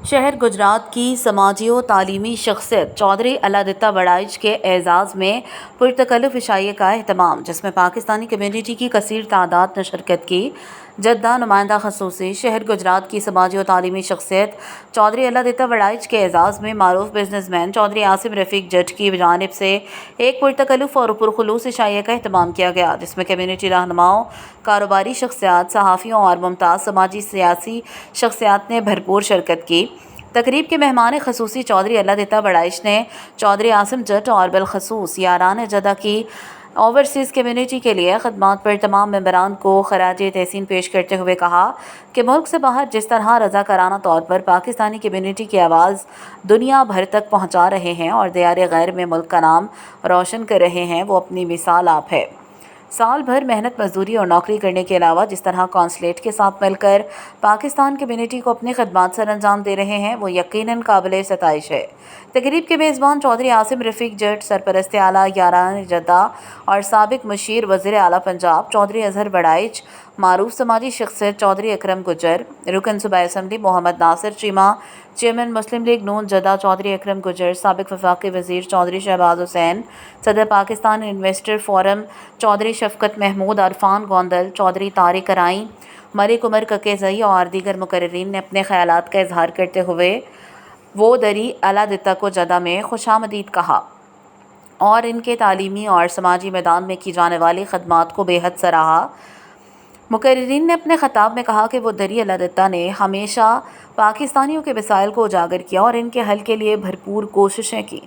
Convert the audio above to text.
شہر گجرات کی سماجی و تعلیمی شخصیت چودھری الادتیہ بڑائچ کے اعزاز میں پرتکلف عشائیے کا اہتمام، جس میں پاکستانی کمیونٹی کی کثیر تعداد نے شرکت کی۔ جدہ نمائندہ خصوصی شہر گجرات کی سماجی و تعلیمی شخصیت چودھری الادتیہ بڑائچ کے اعزاز میں معروف بزنس مین چودھری عاصم رفیق جٹ کی جانب سے ایک پرتکلف اور پرخلوص عشائیے کا اہتمام کیا گیا، جس میں کمیونٹی رہنماؤں، کاروباری شخصیات، صحافیوں اور ممتاز سماجی سیاسی شخصیات نے بھرپور شرکت کی۔ تقریب کے مہمان خصوصی چودھری الادتیہ بڑائچ نے چودھری عاصم جٹ اور بالخصوص یاران جدہ کی اوورسیز کمیونٹی کے لیے خدمات پر تمام ممبران کو خراج تحسین پیش کرتے ہوئے کہا کہ ملک سے باہر جس طرح رضاکارانہ طور پر پاکستانی کمیونٹی کی آواز دنیا بھر تک پہنچا رہے ہیں اور دیار غیر میں ملک کا نام روشن کر رہے ہیں، وہ اپنی مثال آپ ہے۔ سال بھر محنت مزدوری اور نوکری کرنے کے علاوہ جس طرح کونسلیٹ کے ساتھ مل کر پاکستان کمیونٹی کو اپنی خدمات سر انجام دے رہے ہیں، وہ یقیناً قابل ستائش ہے۔ تقریب کے میزبان چودھری عاصم رفیق جٹ، سرپرست اعلیٰ یاران جدہ اور سابق مشیر وزیر اعلیٰ پنجاب چودھری اظہر بڑائچ، معروف سماجی شخصیت چودھری اکرم گجر، رکن صوبائی اسمبلی محمد ناصر چیمہ، چیئرمین مسلم لیگ نون جدہ چودھری اکرم گجر، سابق وفاقی وزیر چودھری شہباز حسین، صدر پاکستان انویسٹر فورم چودھری شفقت محمود، عرفان گوندل، چودھری طارق ارائیں، ملک عمر ککیزئی اور دیگر مقررین نے اپنے خیالات کا اظہار کرتے ہوئے چودھری الادتیہ کو جدہ میں خوش آمدید کہا اور ان کے تعلیمی اور سماجی میدان میں کی جانے والی خدمات کو بے حد سراہا۔ مقررین نے اپنے خطاب میں کہا کہ چودھری الادتیہ نے ہمیشہ پاکستانیوں کے مسائل کو اجاگر کیا اور ان کے حل کے لیے بھرپور کوششیں کی۔